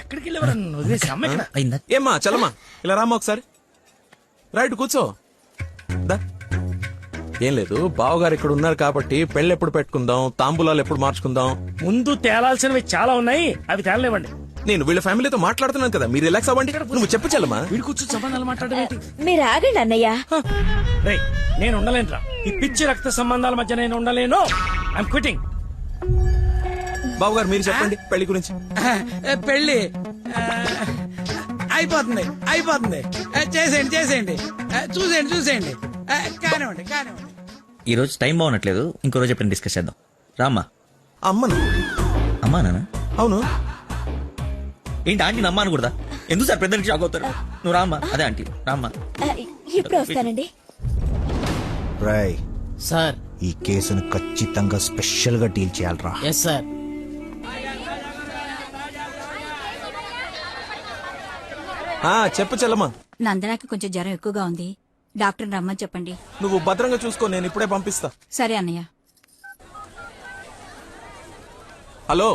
ఎక్కడికి వెళ్ళేవారు వదిలేసి అమ్మ ఇక్కడ అయిందా? ఏమ్మా చలమా ఇలా రామ్మా ఒకసారి రైట్ కూర్చో దా. ఏం లేదు బావగారు ఇక్కడ ఉన్నారు కాబట్టి పెళ్ళి ఎప్పుడు పెట్టుకుందాం, తాంబూలాలు ఎప్పుడు మార్చుకుందాం. ముందు తేలాల్సినవి చాలా ఉన్నాయి, అవి తేలలేవండి. నేను వీళ్ళ ఫ్యామిలీతో మాట్లాడుతున్నాను కదా, మీరు రిలాక్స్ అవ్వండి. నువ్వు చెప్పు చలమా. వీడి కూర్చొని సంబంధాలు మాట్లాడడం ఏంటి? మీరు ఆగండి అన్నయ్య. రేయ్, నేను ఉండలేనురా. ఈ పిచ్చి రక్త సంబంధాల మధ్య నేను ఉండలేను. I'm quitting. బావగారు మీరు చెప్పండి పెళ్లి గురించి. పెళ్ళి అయిపోతుంది అయిపోతుంది. చేసేయండి చేసేయండి, చూసేయండి చూసేయండి. కానివ్వండి కానివ్వండి. ఈ రోజు టైం బాగున్నట్లేదు, ఇంకో రోజు ఎప్పుడైనా డిస్కస్ చేద్దాం. రామ్మా. అమ్మను. అమ్మా నాన్న? అవును. ఏంటి ఆంటీ నమ్మా అనకూడదా? ఎందుకు సార్ పెద్ద షాక్ అవుతారు? నువ్వు రామ్మా. అదే ఆంటీ రామ్మా. ఇప్పుడు వస్తానండి. రాయ్ సార్. ఈ కేసును ఖచ్చితంగా స్పెషల్ గా డీల్ చేయాలరా. Yes sir. చెప్పు చెల్లమ్మా. నందనాకి కొంచెం జ్వరం ఎక్కువగా ఉంది, డాక్టర్ రమ్మని చెప్పండి. నువ్వు భద్రంగా చూసుకో, నేను ఇప్పుడే పంపిస్తా. సరే అన్నయ్య. హలో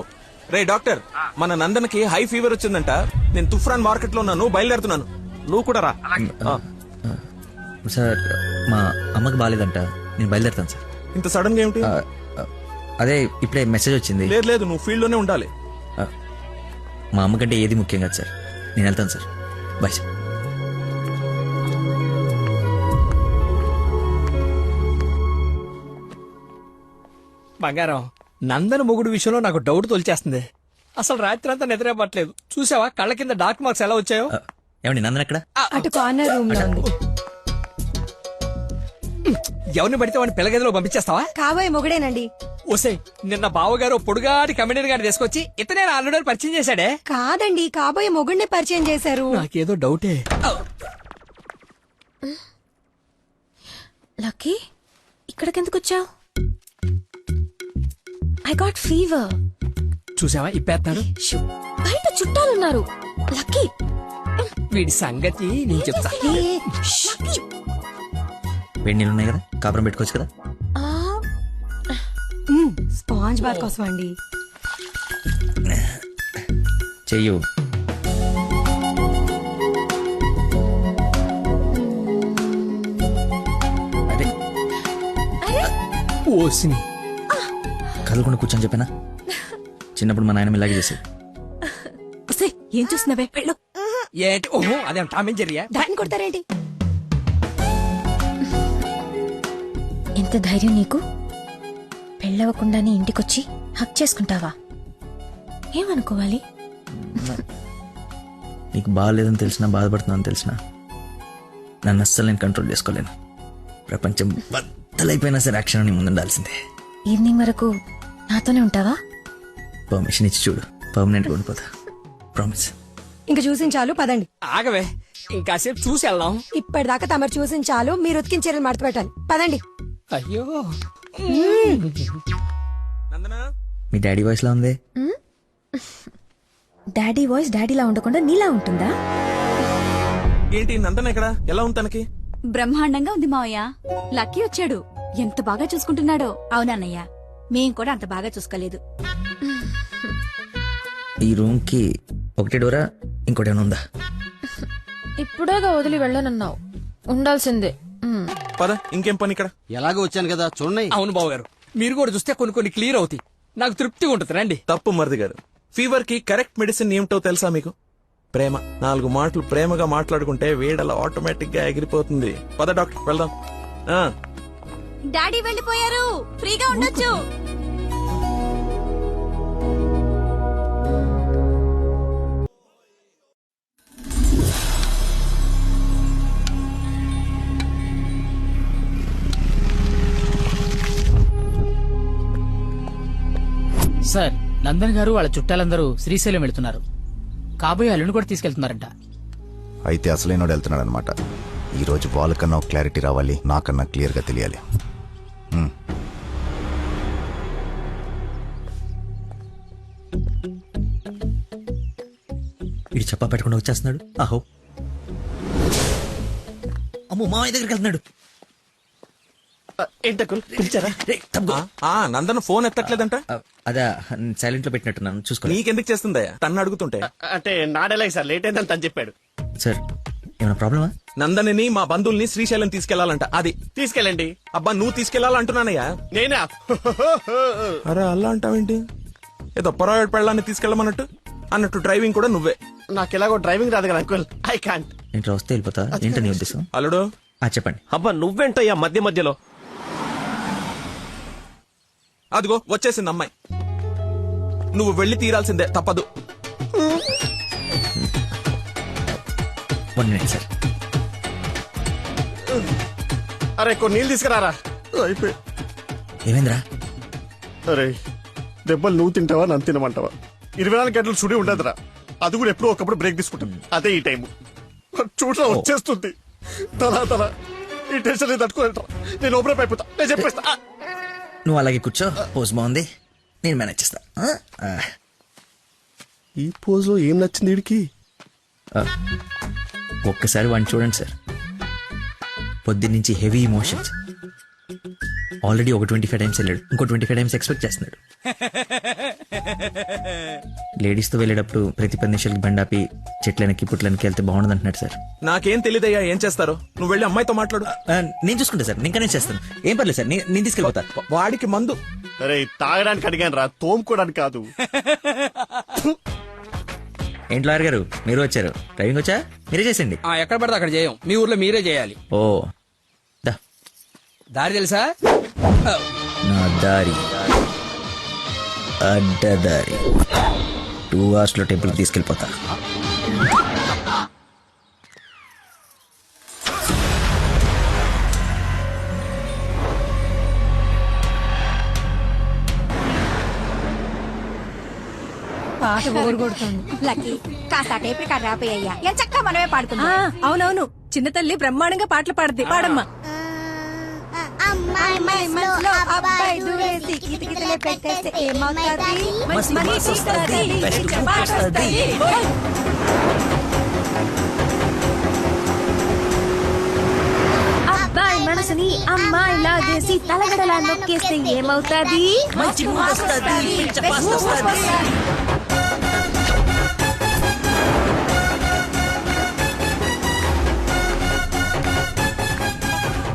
రే డాక్టర్, మన నందనకి హై ఫీవర్ వచ్చిందంట. నేను తుఫ్రాన్ మార్కెట్ లో ఉన్నాను, బయలుదేరుతున్నాను. నువ్వు కూడా రా. సార్ మా అమ్మకి బాగాలేదంట, నేను బయలుదేరుతాను సార్. ఇంత సడన్ గా ఏమిటి? అదే ఇప్పుడే మెసేజ్ వచ్చింది. లేదు లేదు, నువ్వు ఫీల్డ్ లోనే ఉండాలి. మా అమ్మకంటే ఏది ముఖ్యం కాదు సార్, నేను వెళ్తాను సార్. Bye sir. బంగారం, నందన మొగుడు విషయంలో నాకు డౌట్ తొలిచేస్తుంది. అసలు రాత్రి అంతా నిద్రపట్లేదు. చూసావా కళ్ళ కింద డార్క్ మార్క్స్ ఎలా వచ్చాయో? ఏమండి నందన ఎక్కడ? అటు కార్నర్ రూమ్ లో ఉంది. ఎవరిని పడితే వాడిని పిల్లగదిలో పంపించేస్తావా? కాబోయే మొగుడేనండి. ఓసే, నిన్న బావగారు పొడుగాటి కమెడియన్ గారిని తీసుకొచ్చి ఇతనే ఆల్రెడీ పరిచయం చేశాడే. కాదండి, కాబోయే మొగుడిని పరిచయం చేశారు. నాకేదో డౌటే. లక్కీ, ఇక్కడికెందుకు వచ్చావు? I got fever. చూసావా ఇప్పేస్తాడు. బయట చుట్టాలున్నారు. లక్కీ, వీడి సంగతి నేను చెప్తా. వేడి నీళ్ళు ఉన్నాయి కదా, కాపురం పెట్టుకోవచ్చు కదా. స్పాంజ్ బాత్ కోసం అండి. చెయ్యు. అదే ఓసిని కదలకుండా కూర్చొని చెప్పానా? చిన్నప్పుడు మా నాయనమ్మ ఇలాగే చేసేది. ఏం చూస్తున్నావే? వెళ్ళు. ఏంటి? ఓహో, అదేం టామ్ అండ్ జెర్రీయా? దాన్ని కొడతారేంటి? ఎంత ధైర్యం నీకు? పెళ్ళవకుండానే ఇంటికొచ్చి హక్ చేసుకుంటావా? ఏమనుకోవాలి? నీకు బాగాలేదని తెలిసినా, బాధపడుతున్నాను తెలిసినా, నన్ను అస్సలు నేను కంట్రోల్ చేసుకోలేను. ప్రపంచం బద్దలైపోయినా సరే యాక్షన్ అని ముందుండాల్సిందే. ఈవినింగ్ వరకు నాతోనే ఉంటావా? పర్మిషన్ ఇచ్చి చూడు, పర్మనెంట్ గా ఉండిపోతా. ప్రామిస్. ఇంక చూసించాలు, పదండి. ఆగవే, ఇంకాసేపు చూసి వెళ్దాం. ఇప్పటిదాకా తమరు చూసించాలు, మీరు ఉతికిన చీరలు మడత పెట్టాలి. పదండి. అయ్యో, నందనా, మీ డాడీ వాయిస్ లా ఉంది. డాడీ వాయిస్ డాడీలా ఉండకుండా నీలా ఉంటుందా? ఏంటి నందన ఎక్కడ? ఎలా ఉంది తనకి? బ్రహ్మాండంగా ఉంది మావయ్య. లక్కీ వచ్చాడు, ఎంత బాగా చూసుకుంటున్నాడో. అవునన్నయ్య, మేం కూడా అంత బాగా చూసుకోలేదు. ఈ రూమ్ కి ఒకటి డోరా, ఇంకోటి ఏమైనా ఉందా? ఇప్పుడేగా వదిలి వెళ్ళనన్నావు, ఉండాల్సిందే. పద, ఇంకేం పని ఇక్కడ? ఎలాగో వచ్చాను కదా చూడండి. అవును బావగారు, మీరు కూడా చూస్తే కొన్ని క్లియర్ అవుతాయి. నాకు తృప్తిగా ఉంటుంది. రండి. తప్పు మరిది గారు, ఫీవర్ కి కరెక్ట్ మెడిసిన్ ఏమిటో తెలుసా మీకు? ప్రేమ. 4 మాటలు ప్రేమగా మాట్లాడుకుంటే వేడలా ఆటోమేటిక్ గా ఎగిరిపోతుంది. పద డాక్టర్, వెళ్దాం. డాడీ వెళ్ళిపోయారు, ఫ్రీగా ఉండొచ్చు. సార్, నందన్ గారు వాళ్ళ చుట్టాలందరూ శ్రీశైలం వెళ్తున్నారు. కాబోయే అల్లుని కూడా తీసుకెళ్తున్నారంట. అయితే అసలైనోడు వెళ్తున్నాడు అనమాట. ఈ రోజు వాళ్ళకన్నా ఒక క్లారిటీ రావాలి, నాకన్నా క్లియర్ గా తెలియాలి. వీడు చెప్పా పెట్టకుండా వచ్చేస్తున్నాడు. ఆహో, అమ్మో, మామయ్య దగ్గరికి వెళ్తున్నాడు. ఏంటకుల్ పిలిచారా? నందన్ ఫోన్ ఎత్తట్లేదంట. అదా సైలెంట్ లో పెట్టినట్టున్నాను చూసుకోండి. నీకెందుకు చేస్తుందయ్యా తన్ను అడుగుతుంటే? అంటే నాడేలాగ సార్ లేట్ అయిందని తను చెప్పాడు. సార్ ఏమైనా ప్రాబ్లమా? నందనిని మా బంధువుల్ని శ్రీశైలం తీసుకెళ్లాలంట. అది తీసుకెళ్ళండి. అబ్బా నువ్వు తీసుకెళ్లాలంటున్నానయ్యా. నేనా? అరే అలా అంటావేంటి? ఏదో పొరపాటు పెళ్ళాన్ని తీసుకెళ్ళమన్నట్టు అన్నట్టు డ్రైవింగ్ కూడా నువ్వే. నాకు ఎలాగో డ్రైవింగ్ రాదు కదా అంకుల్. I can't. ఇంట్లో వస్తే వెళ్ళిపోతా ఏంటని ఉద్దేశం? అల్లుడు చెప్పండి. అబ్బా నువ్వేంటయ్యా మధ్య మధ్యలో? అదిగో వచ్చేసింది అమ్మాయి. నువ్వు వెళ్ళి తీరాల్సిందే, తప్పదు. 1 minute సార్. అరే కొన్ని నీళ్ళు తీసుకురారా. అయిపోయి. ఏమైందిరా? అరే దెబ్బలు నువ్వు తింటావా నన్ను తినమంటావా? 24 గంటలు చుడి ఉండదురా. అది కూడా ఎప్పుడో ఒకప్పుడు బ్రేక్ తీసుకుంటాం. అదే ఈ టైం చూడరా వచ్చేస్తుంది. తలా ఈ టెన్షన్ తట్టుకోలేటరా. నేను ఓపెన్ అయిపోతా. నేను చెప్పేస్తా. నువ్వు అలాగే కూర్చో. పోజ్ బాగుంది, నేను మేనేజ్ చేస్తా. ఈ పోజ్ లో ఏం నచ్చింది వీడికి? ఒక్కసారి వాడిని చూడండి సార్. పొద్దున్నుంచి హెవీ ఇమోషన్స్. ఆల్రెడీ ఒక 25 టైమ్స్ వెళ్ళాడు, ఇంకో 25 టైమ్స్ ఎక్స్పెక్ట్ చేస్తున్నాడు. లేడీస్ తో వెళ్ళేటప్పుడు ప్రతి 10 నిమిషాలకి బండాపి చెట్లనికి పుట్లనికి వెళ్తే బాగుండదు అంటున్నాడు సార్. నాకేం తెలియదయ్యా ఏం చేస్తారో. నువ్వు వెళ్ళి అమ్మాయితో మాట్లాడు. నేను చూసుకుంటా సార్, నేను కనెక్ట్ చేస్తాను. ఏం పర్లేదు సార్, నేను తీసుకెళ్ళిపోతా. వాడికి మందు. అరే తాగడానికి అడిగాను రా, తోముకోవడానికి కాదు. ఏంటి లాయర్ గారు మీరు వచ్చారు? డ్రైవింగ్ వచ్చా? మీరే చేసేయండి. ఎక్కడ పడితే అక్కడ చేయం. మీ ఊర్లో మీరే చేయాలి. ఓ దా దారి తెలుసా? నా దారి అడ్డదారి. 2 hours లో టెంపుల్ తీసుకెళ్ళిపోతా. పాట బోర్ కొడుతుంది. లక్కీ కాస్త టేప్ రికార్డ్ రాపోయ్యా. ఎంత చక్కగా మనమే పాడుకుందాం. అవునవును, చిన్న తల్లి బ్రహ్మాండంగా పాటలు పాడుద్ది. పాడమ్మా. అమ్మాయి మనసులో అబ్బాయి దూరేసి కితకితలే పెట్టేస్తే ఏమవుతుంది? మనిషి వస్తది, పాట వస్తది. అబ్బాయి మనసుని అమ్మాయి లాగేసి తలగడలా నొక్కేస్తే ఏమవుతాది?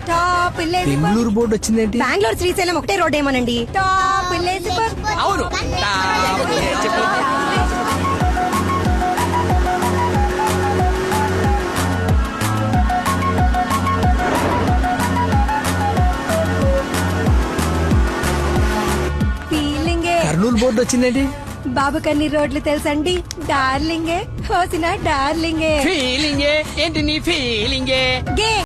టాప్ విలేజ్ బెంగళూరు బోర్డు వచ్చిందేంటి? బెంగళూరు శ్రీశైలం ఒకటే రోడ్ ఏమోనండి. టాప్ విలేజ్ అవును. ఫీలింగే. కర్నూలు బోర్డు వచ్చిందేంటి? బాబు కన్ని రోడ్లు తెలుసండి. డార్లింగే హోసిన డార్లింగే. ఫీలింగే ఏంటి నీ ఫీలింగే? గే